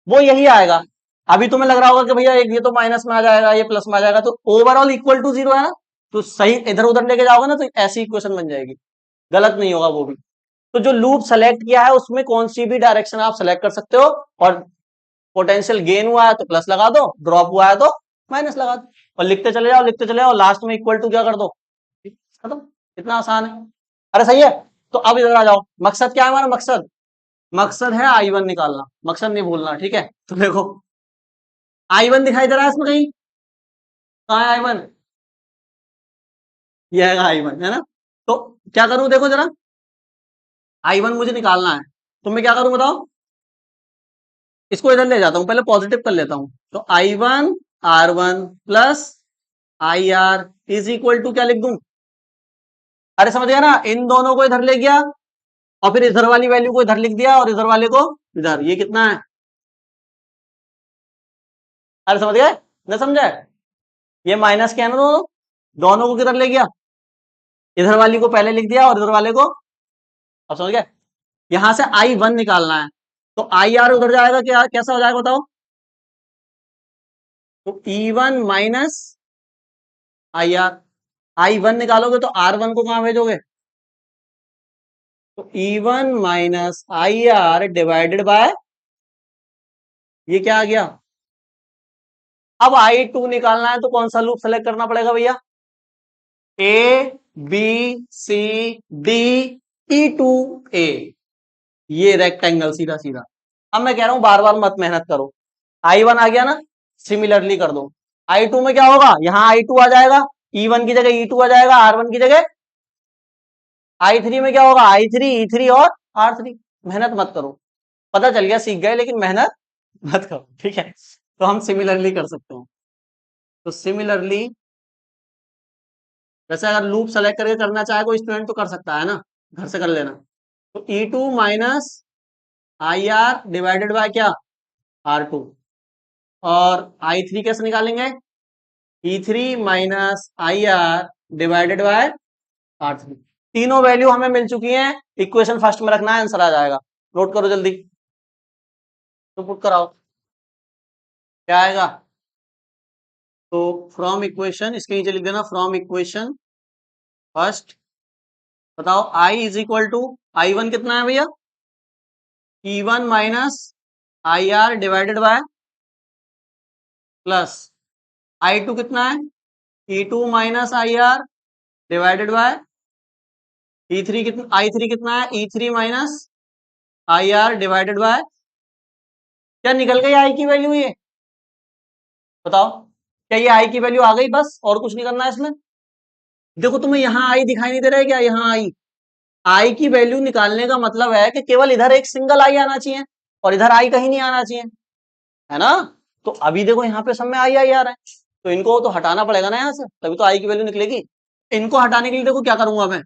वो यही आएगा। अभी तुम्हें लग रहा होगा कि भैया एक ये तो माइनस में आ जाएगा, ये प्लस में आ जाएगा, तो ओवरऑल इक्वल टू जीरो है ना, तो सही इधर उधर लेके जाओगे ना तो ऐसी इक्वेशन बन जाएगी, गलत नहीं होगा वो भी। तो जो लूप सेलेक्ट किया है उसमें कौन सी भी डायरेक्शन आप सेलेक्ट कर सकते हो, और पोटेंशियल गेन हुआ है तो प्लस लगा दो, ड्रॉप हुआ है तो माइनस लगा दो, और लिखते चले जाओ, लिखते चले जाओ, लास्ट में इक्वल टू क्या कर दो, खत्म। इतना आसान है। अरे सही है। तो अब इधर आ जाओ, मकसद क्या है हमारा, मकसद, मकसद है I1 निकालना, मकसद नहीं भूलना, ठीक है। तो देखो I1 दिखाई दे रहा है इसमें कहीं, कहाँ है I1, ये है I1, है ना। तो क्या करूं देखो जरा, I1 मुझे निकालना है, तो मैं क्या करूं बताओ, इसको इधर ले जाता हूं, पहले पॉजिटिव कर लेता हूं। तो I1 R1 plus IR is equal to क्या लिख दूं, अरे समझ गया ना, इन दोनों को इधर ले गया, और फिर इधर वाली वैल्यू को इधर लिख दिया, और इधर वाले को इधर, ये कितना है, अरे समझ गए, न समझे, ये माइनस क्या है ना, दोनों, दोनों को किधर ले गया, इधर वाली को पहले लिख दिया और इधर वाले को, अब समझ गए। यहां से I1 निकालना है, तो IR उधर जाएगा, क्या कैसा हो जाएगा बताओ, तो E1 माइनस I1 निकालोगे तो R1 को कहां भेजोगे, तो E1 minus IR divided by, ये क्या आ गया। अब I2 निकालना है तो कौन सा लूप सेलेक्ट करना पड़ेगा भैया, A B C D E to A, ये रेक्टेंगल सीधा सीधा। अब मैं कह रहा हूं बार बार मत मेहनत करो, आई वन आ गया ना, सिमिलरली कर दो। आई टू में क्या होगा, यहां आई टू आ जाएगा, ई वन की जगह ई टू आ जाएगा, आर वन की जगह। आई थ्री में क्या होगा, आई थ्री ई थ्री और आर थ्री। मेहनत मत करो, पता चल गया सीख गए, लेकिन मेहनत मत करो, ठीक है। तो हम सिमिलरली कर सकते हैं। तो सिमिलरली, वैसे अगर लूप सेलेक्ट करके करना चाहे कोई स्टूडेंट तो कर सकता है ना, घर से कर लेना। तो E two minus I R divided by क्या, आर टू। और आई थ्री कैसे निकालेंगे, E three minus I R divided by R three. तीनों वैल्यू हमें मिल चुकी हैं, इक्वेशन फर्स्ट में रखना है, आंसर आ जाएगा। नोट करो जल्दी, तो पुट कराओ, क्या आएगा। तो फ्रॉम इक्वेशन, इसके नीचे लिख देना फ्रॉम इक्वेशन फर्स्ट, बताओ I is equal to, I one कितना है भैया, E one minus I R divided by plus I two कितना है, E two minus I R divided by E three कितना, आई थ्री कितना है, E three minus I R divided by, क्या निकल गई आई की वैल्यू ये, बताओ। क्या ये आई की वैल्यू आ गई, बस और कुछ नहीं करना है इसमें। देखो तुम्हें यहाँ आई दिखाई नहीं दे रहा है क्या, यहाँ आई, आई की वैल्यू निकालने का मतलब है कि केवल इधर एक सिंगल आई आना चाहिए और इधर आई कहीं नहीं आना चाहिए, है ना। तो अभी देखो यहाँ पे सब में आई आई आ रहा है, तो इनको तो हटाना पड़ेगा ना यहाँ से, तभी तो आई की वैल्यू निकलेगी। इनको हटाने के लिए देखो क्या करूंगा मैं,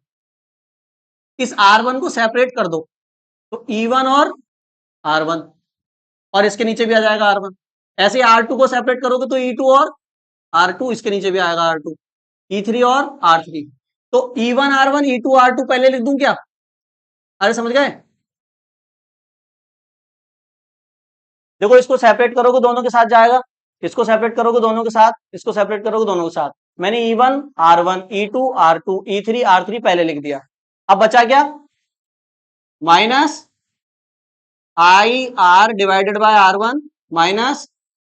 इस आर वन को सेपरेट कर दो, तो ई वन और आर वन, और इसके नीचे भी आ जाएगा आर वन। ऐसे आर टू को सेपरेट करोगे तो ई टू और आर टू, इसके नीचे भी आएगा आर टू, ई थ्री और आर थ्री। तो E one R one E two R two पहले लिख दूं क्या, अरे समझ गए। देखो इसको सेपरेट करोगे दोनों के साथ जाएगा, इसको सेपरेट करोगे दोनों के साथ, इसको सेपरेट करोगे दोनों के साथ। मैंने E one R two E three R three पहले लिख दिया। अब बचा क्या, minus I R divided by R one minus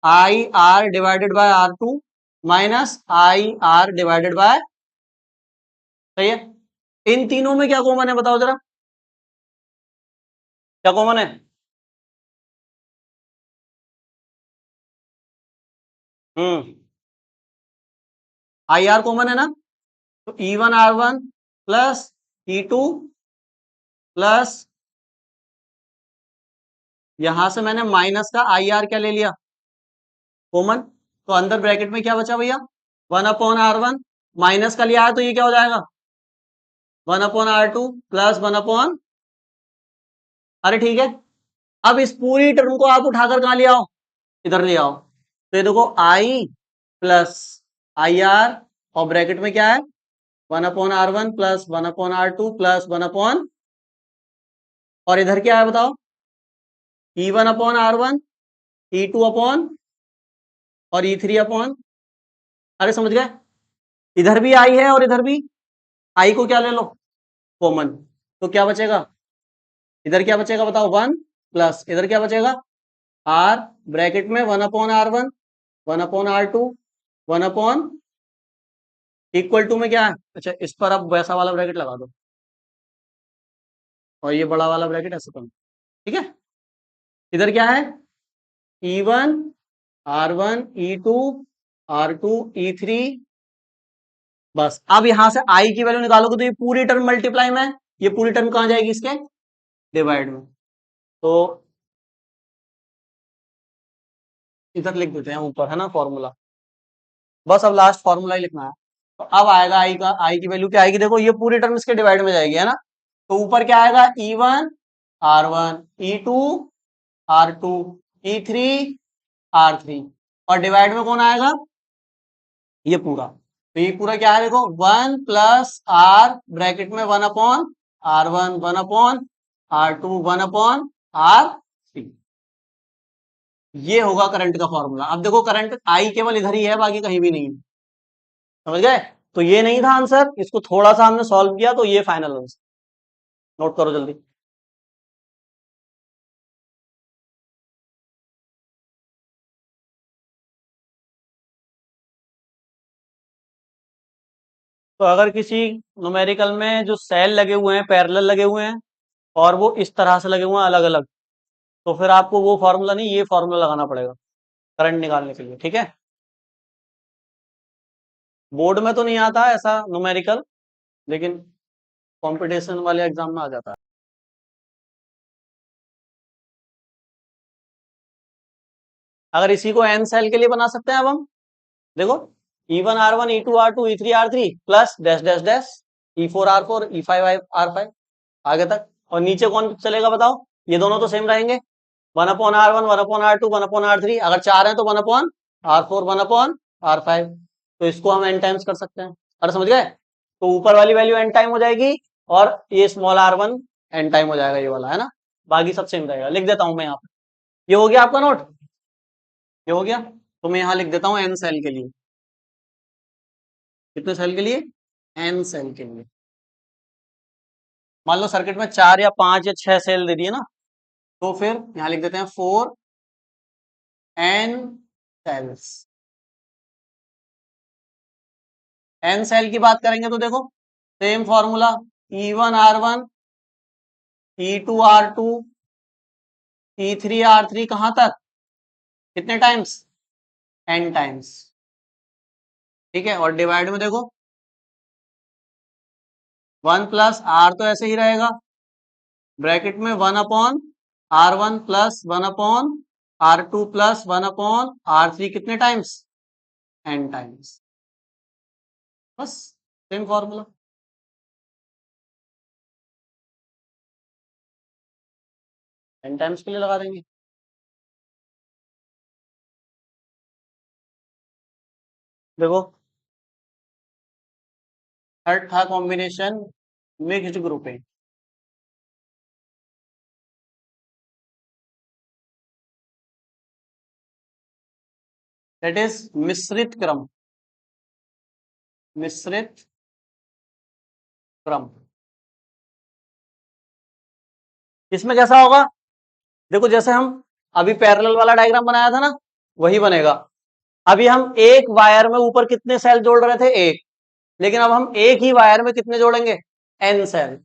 I R divided by R two minus I R divided by, सही है। इन तीनों में क्या कॉमन है बताओ जरा, क्या कॉमन है, हम्म, आई आर कॉमन है ना। तो E one R one plus E two plus, यहां से मैंने माइनस का आई आर क्या ले लिया, कॉमन। तो अंदर ब्रैकेट में क्या बचा भैया, one upon R one, minus का लिया है तो ये क्या हो जाएगा, one upon R two plus one upon, अरे ठीक है। अब इस पूरी टर्म को आप उठाकर कहां ले आओ, इधर ले आओ। तो ये देखो आई प्लस आई आर, और ब्रैकेट में क्या है, one upon R one plus one upon R two plus one upon, और इधर क्या है बताओ, E one upon R one, E two upon और ई थ्री अपॉन, अरे समझ गए। इधर भी आई है और इधर भी, आई को क्या ले लो, कॉमन। तो क्या बचेगा, इधर क्या बचेगा बताओ, वन प्लस इधर क्या बचेगा, आर, ब्रैकेट में one upon R one upon R two, one upon, equal to में क्या है, अच्छा इस पर अब वैसा वाला ब्रैकेट लगा दो, और ये बड़ा वाला ब्रैकेट ऐसे करो, ठीक है। इधर क्या है, E one R one E two R two E three, बस। अब यहां से आई की वैल्यू निकालोगे तो ये पूरी टर्म मल्टीप्लाई में है, ये पूरी टर्म कहां जाएगी, इसके डिवाइड में। तो इधर लिख देते हैं ऊपर, है ना फॉर्मूला, बस अब लास्ट फॉर्मूला ही लिखना है। तो अब आएगा आई का, आई की वैल्यू क्या आएगी, देखो ये पूरी टर्म इसके डिवाइड में जाएगी, है ना। तो ऊपर क्या आएगा, one E two R two E three R three, और डिवाइड में कौन आएगा, ये पूरा। तो ये पूरा क्या है देखो, वन प्लस आर, ब्रैकेट में one upon R one upon R two one upon R three, ये होगा करंट का फॉर्मूला। अब देखो करंट आई केवल इधर ही है, बाकी कहीं भी नहीं है, समझ गए। तो ये नहीं था आंसर, इसको थोड़ा सा हमने सॉल्व किया तो ये फाइनल आंसर। नोट करो जल्दी। तो अगर किसी न्यूमेरिकल में जो सेल लगे हुए हैं पैरेलल लगे हुए हैं और वो इस तरह से लगे हुए हैं अलग अलग, तो फिर आपको वो फॉर्मूला नहीं ये फॉर्मूला लगाना पड़ेगा करंट निकालने के लिए, ठीक है। बोर्ड में तो नहीं आता ऐसा न्यूमेरिकल, लेकिन कंपटीशन वाले एग्जाम में आ जाता है। अगर इसी को एन सेल के लिए बना सकते हैं अब हम, देखो E1 R1 E2 R2 E3 R3 plus dash dash dash E4 R4 E5 R5 आगे तक। और नीचे कौन चलेगा बताओ, ये दोनों तो सेम रहेंगे, 1/R1 1/R2 1/R3, अगर चार है तो 1/R4 1/R5। तो इसको हम एन टाइम्स कर सकते हैं। अरे समझ गए, तो ऊपर वाली वैल्यू एन टाइम हो जाएगी और ये स्मॉल r1 एन टाइम हो जाएगा, ये वाला है ना, बाकी सब सेम रहेगा। लिख देता हूं मैं यहाँ पे, ये हो गया आपका नोट, ये हो गया। तो मैं यहाँ लिख देता हूँ एन सेल के लिए, कितने सेल के लिए, एन सेल के लिए। मान लो सर्किट में 4 या 5 या 6 सेल दे दिए ना, तो फिर यहाँ लिख देते हैं 4 n सेल्स। एन सेल की बात करेंगे तो देखो same formula, E1 R1 E2 R2 E3 R3 कहां तक, कितने टाइम्स, n टाइम्स, ठीक है। और डिवाइड में देखो 1 प्लस आर तो ऐसे ही रहेगा, ब्रैकेट में 1/R1 plus 1/R2 plus 1/R3 कितने टाइम्स, n टाइम्स, बस सेम फॉर्मूला। n टाइम्स के लिए लगा देंगे। देखो थर्ड था combination mixed grouping, that is मिश्रित क्रम, मिश्रित क्रम। इसमें कैसा होगा, देखो जैसे हम अभी पैरेलल वाला डायग्राम बनाया था ना, वही बनेगा। अभी हम एक वायर में ऊपर कितने सेल जोड़ रहे थे, एक, लेकिन अब हम एक ही वायर में कितने जोड़ेंगे, एन सेल।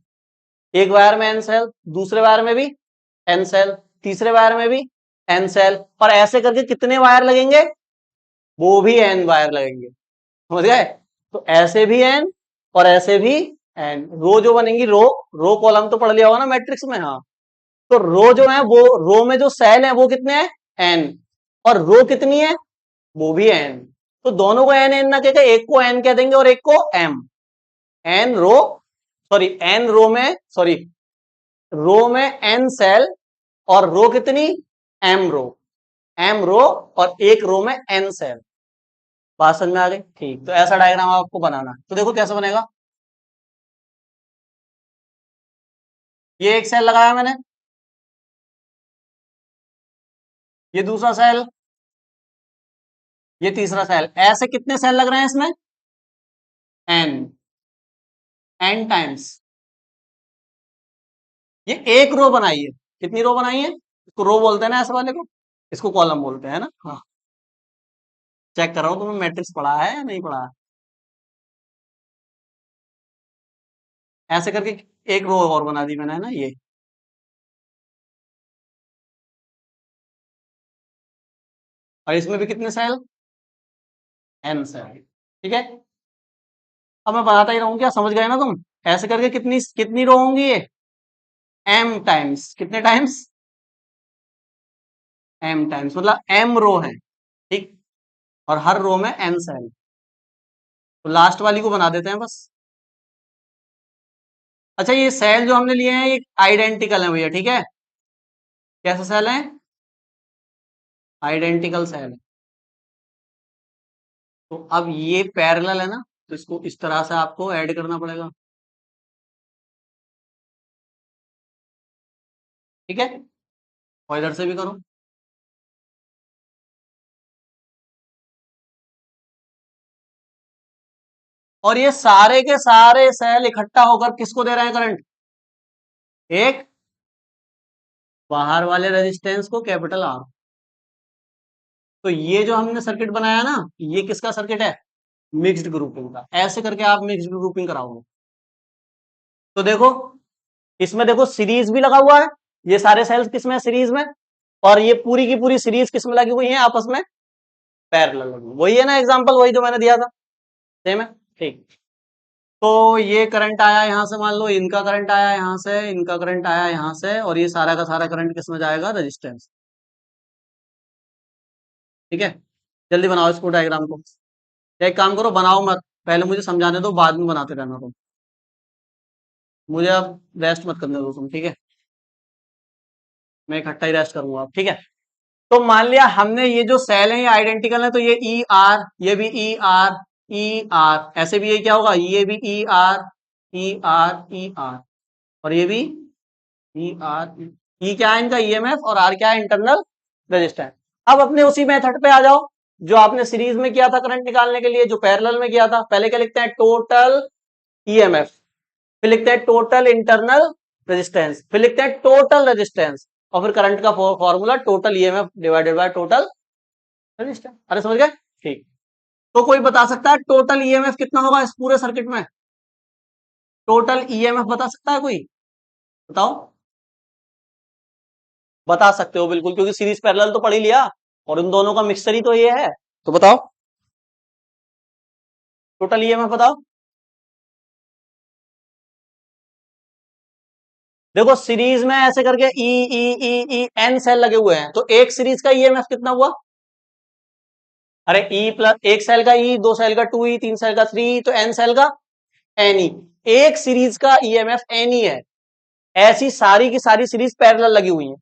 एक वायर में एन सेल, दूसरे वायर में भी एन सेल, तीसरे वायर में भी एन सेल, और ऐसे करके कितने वायर लगेंगे, वो भी एन वायर लगेंगे, समझ गए। तो ऐसे भी एन और ऐसे भी एन, रो जो बनेंगी, रो कॉलम तो पढ़ लिया होगा ना मैट्रिक्स में, हाँ। तो रो जो है वो, रो में जो सेल है वो कितने हैं, एन, और रो कितनी है, वो भी एन। तो दोनों को एन एन ना कहकर एक को एन कह देंगे और एक को एम। एन रो, सॉरी एन रो में, सॉरी रो में एन सेल, और रो कितनी, एम रो, एम रो, और एक रो में एन सेल। बात समझ में आ गई, ठीक। तो ऐसा डायग्राम आपको बनाना है, तो देखो कैसे बनेगा। ये एक सेल लगाया मैंने, ये दूसरा सेल, ये तीसरा सेल, ऐसे कितने सेल लग रहे हैं इसमें, एन, एन टाइम्स। ये एक रो बनाई है, कितनी रो बनाई है, इसको रो बोलते हैं ना ऐसे वाले को, इसको कॉलम बोलते हैं ना, हाँ। चेक कर रहा हूं तुम्हें मैट्रिक्स पढ़ा है या नहीं पढ़ा है। ऐसे करके एक रो और बना दी मैंने, है ना ये। और इसमें भी कितने सेल, एन सेल, ठीक है। अब मैं बताता ही रहूं, क्या समझ गए ना तुम। ऐसे करके कितनी कितनी रो होंगी ये, एम टाइम्स, कितने टाइम्स, एम टाइम्स, मतलब एम रो है, ठीक। और हर रो में एन सेल, तो लास्ट वाली को बना देते हैं बस। अच्छा ये सेल जो हमने लिए हैं ये आइडेंटिकल है भैया, ठीक है। कैसे सेल है, आइडेंटिकल सेल है। तो अब ये पैरेलल है ना, तो इसको इस तरह से आपको ऐड करना पड़ेगा, ठीक है। और इधर से भी करो। और ये सारे के सारे सेल इकट्ठा होकर किसको दे रहे हैं करंट, एक बाहर वाले रेजिस्टेंस को, कैपिटल आर। तो ये जो हमने सर्किट बनाया ना, ये किसका सर्किट है, मिक्स्ड ग्रुपिंग का, ऐसे करके आप मिक्स्ड ग्रुपिंग कराओगे। तो देखो इसमें देखो सीरीज भी लगा हुआ है, ये सारे सेल्स किसमें है, सीरीज में, और ये पूरी की पूरी सीरीज किसमें लगी हुई है, आपस में पैरेलल लगी, वही है ना एग्जांपल, वही जो मैंने दिया था, सेम है। ठीक, तो ये करंट आया यहां से, मान लो इनका करंट आया यहां से, इनका करंट आया यहां से, और ये सारा का सारा करंट किसमें जाएगा, रेजिस्टेंस। ठीक है, जल्दी बनाओ इसको डायग्राम को। एक काम करो, बनाओ मत, पहले मुझे समझाने दो, बाद में बनाते रहना तुम, मुझे अब रेस्ट मत करने दो तुम, ठीक है, मैं इकट्ठा ही रेस्ट करूंगा अब, ठीक है। तो मान लिया हमने ये जो सेल है ये आइडेंटिकल है, तो ये ई आर, ये भी ई आर, ई आर, ऐसे भी ये क्या होगा, ये भी E R, E R, E R, और ये भी ई आर, ई क्या है इनका ईएमएफ, और आर क्या है, इंटरनल रेजिस्टेंस। अब अपने उसी मेथड पे आ जाओ जो आपने सीरीज में किया था करंट निकालने के लिए, जो पैरेलल में किया था। पहले क्या लिखते हैं, टोटल ईएमएफ, फिर लिखते हैं टोटल इंटरनल रेजिस्टेंस, फिर लिखते हैं टोटल रेजिस्टेंस, और फिर करंट का formula total EMF divided by total resistance. अरे समझ गए, ठीक। तो कोई बता सकता है टोटल ईएमएफ कितना होगा इस पूरे सर्किट में, टोटल ईएमएफ बता सकता है कोई, बताओ। बता सकते हो बिल्कुल, क्योंकि सीरीज पैरेलल तो पढ़ ही लिया, और इन दोनों का मिक्सचर ही तो ये है, तो बताओ टोटल ईएमएफ बताओ। देखो सीरीज में ऐसे करके ई ई ई ई एन सेल लगे हुए हैं, तो एक सीरीज का ईएमएफ कितना हुआ, अरे ई प्लस एक सेल का ई, दो सेल का टू ई, तीन सेल का थ्री, तो एन सेल का एन ई, एक सीरीज का ईएमएफ एन ई है। ऐसी सारी की सारी सीरीज पैरेलल लगी हुई है,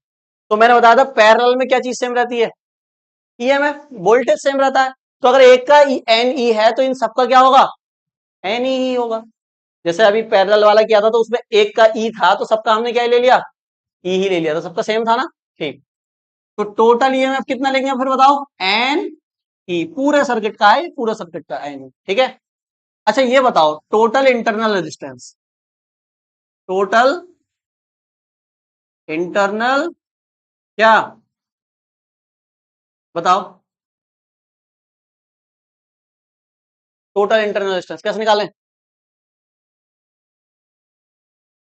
तो मैंने बताया था पैरेलल में क्या चीज सेम रहती है, ईएमएफ, वोल्टेज सेम रहता है। तो अगर एक का एन ई है तो इन सबका क्या होगा, एन ई ही होगा। जैसे अभी पैरेलल वाला किया था, तो उसमें एक का ई था, तो सबका हमने क्या ले लिया, ई ही ले लिया, तो सबका सेम था ना। ठीक, तो टोटल ईएमएफ कितना लेंगे फिर बताओ, एन ई, पूरे सर्किट का है, पूरे सर्किट का एन ई, ठीक है। अच्छा ये बताओ total internal resistance, total internal क्या, बताओ टोटल इंटरनल रेजिस्टेंस कैसे निकालें।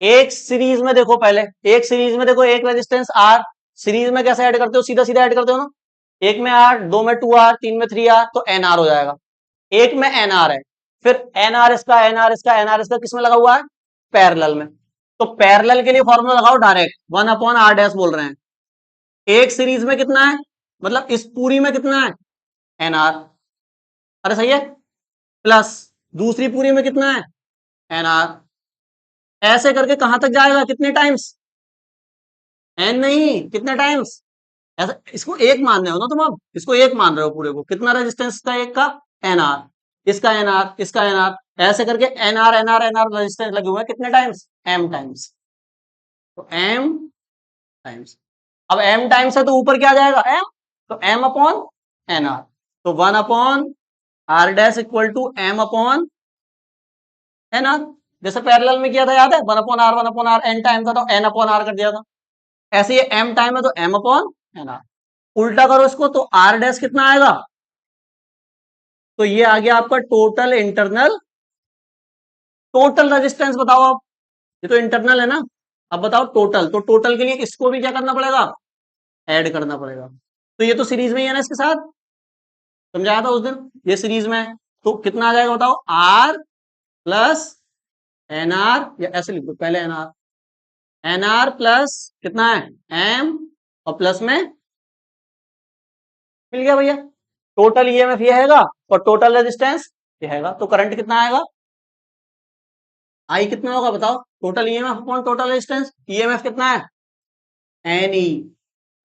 एक सीरीज में देखो, पहले एक सीरीज में देखो, एक रेजिस्टेंस आर, सीरीज में कैसे ऐड करते हो, सीधा सीधा ऐड करते हो ना, एक में आर, दो में टू आर, तीन में थ्री आर, तो एन आर हो जाएगा। एक में एन आर है, फिर एन आर इसका, एन आर इसका, एन आर इसका किसमें लगा हुआ है, पैरेलल में। तो पैरेलल के लिए फॉर्मूला लगाओ direct, one upon R dash बोल रहे हैं। एक सीरीज में कितना है, मतलब इस पूरी में कितना है, एन आर, अरे सही है, प्लस दूसरी पूरी में कितना है, एन आर, ऐसे करके कहां तक जाएगा, कितने टाइम्स, एन नहीं कितने टाइम्स, ऐसा इसको एक मान रहे हो ना तुम, अब इसको एक मान रहे हो पूरे को, कितना रेजिस्टेंस का एक का, एन आर, इसका एन आर, इसका एन आर, ऐसे करके N R N R N R resistance लगे हुए हैं कितने टाइम्स, एम टाइम्स, तो एम टाइम्स। अब एम टाइम्स है तो ऊपर क्या आ जाएगा, एम, तो एम अपॉन एन आर, तो one upon R dash equal to M upon N R, जैसे पैरेलल में किया था याद है, one upon R, N time था तो एन अपॉन आर कर दिया था। ऐसे ये एम टाइम है तो एम अपॉन एन आर, उल्टा करो इसको तो आर डैश कितना आएगा, तो ये आ गया आपका टोटल इंटरनल, टोटल रेजिस्टेंस बताओ आप, ये तो इंटरनल है ना। अब बताओ टोटल, तो टोटल के लिए इसको भी क्या करना पड़ेगा, ऐड करना पड़ेगा। तो ये तो सीरीज में ही है ना इसके साथ, समझाया था उस दिन, ये सीरीज में है, तो कितना आ जाएगा बताओ, आर प्लस एन आर, या ऐसे लिख दो पहले एन आर प्लस कितना है, एम, और प्लस में मिल गया भैया, टोटल ईएमएफ ये हैगा, और टोटल रेजिस्टेंस ये हैगा, तो करंट कितना आएगा, आई कितना होगा बताओ, total EMF upon total resistance, EMF कितना है, एन ई,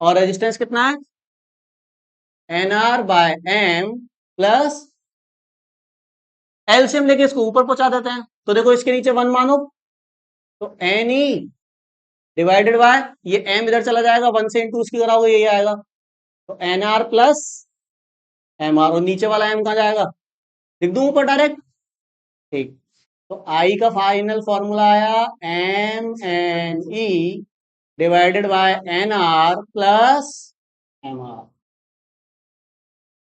और रेजिस्टेंस कितना है, N R by M plus, LCM लेके इसको ऊपर पहुंचा देते हैं, तो देखो इसके नीचे वन मानो, तो एन ई डिवाइडेड बाय, ये एम इधर चला जाएगा, वन से इंटू उसकी कराओगे ये आएगा, तो N R plus M R, और नीचे वाला एम कहां जाएगा, लिख दूं ऊपर डायरेक्ट, ठीक। तो आई का फाइनल फॉर्मूला आया M N E divided by N R plus M R,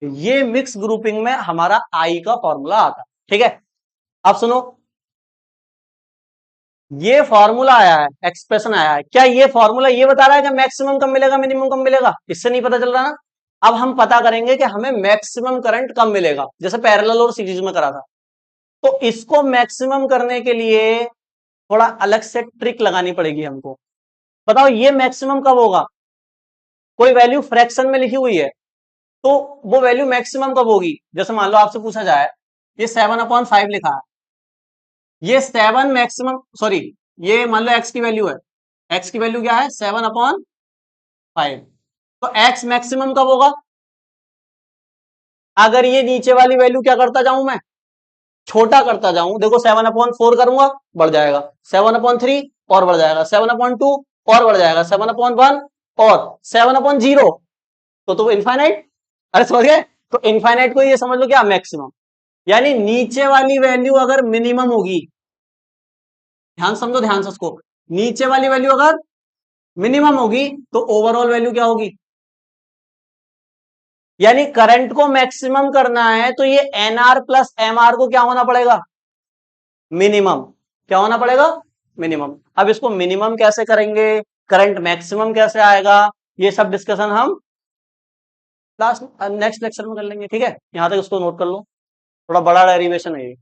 ये मिक्स ग्रुपिंग में हमारा आई का फॉर्मूला आता है। ठीक है, अब सुनो, ये फॉर्मूला आया है, एक्सप्रेशन आया है, क्या ये फॉर्मूला ये बता रहा है कि मैक्सिमम कब मिलेगा मिनिमम कब मिलेगा? इससे नहीं पता चल रहा ना। अब हम पता करेंगे कि हमें मैक्सिमम करंट कब मिलेगा, जैसे पैरेलल और सीरीज में करा था। तो इसको मैक्सिमम करने के लिए थोड़ा अलग से ट्रिक लगानी पड़ेगी हमको। बताओ ये मैक्सिमम कब होगा? कोई वैल्यू फ्रैक्शन में लिखी हुई है, तो वो वैल्यू मैक्सिमम कब होगी? जैसे मान लो आपसे पूछा जाए, ये 7/5 लिखा है, ये 7 मैक्सिमम, सॉरी, ये मान लो एक्स की वैल्यू है, एक्स की वैल्यू क्या है? 7/5। तो एक्स मैक्सिमम कब होगा? अगर ये नीचे वाली वैल्यू क्या करता जाऊं मैं, छोटा करता जाऊं, देखो 7/4 करूंगा, बढ़ जाएगा, 7/3 और बढ़ जाएगा, 7/2 और बढ़ जाएगा, 7/1 और 7/0, तो इनफाइनाइट। अरे समझ गए? तो इनफाइनाइट को ये समझ लो क्या, मैक्सिमम। यानी नीचे वाली वैल्यू अगर मिनिमम होगी, ध्यान समझो, ध्यान से उसको, नीचे वाली वैल्यू अगर मिनिमम होगी तो ओवरऑल वैल्यू क्या होगी? यानी करंट को मैक्सिमम करना है तो ये एनआर प्लस एमआर को क्या होना पड़ेगा? मिनिमम। क्या होना पड़ेगा? मिनिमम। अब इसको मिनिमम कैसे करेंगे, करंट मैक्सिमम कैसे आएगा, ये सब डिस्कशन हम लास्ट नेक्स्ट लेक्चर में कर लेंगे। ठीक है, यहां तक इसको नोट कर लो, थोड़ा बड़ा डेरिवेशन है ये।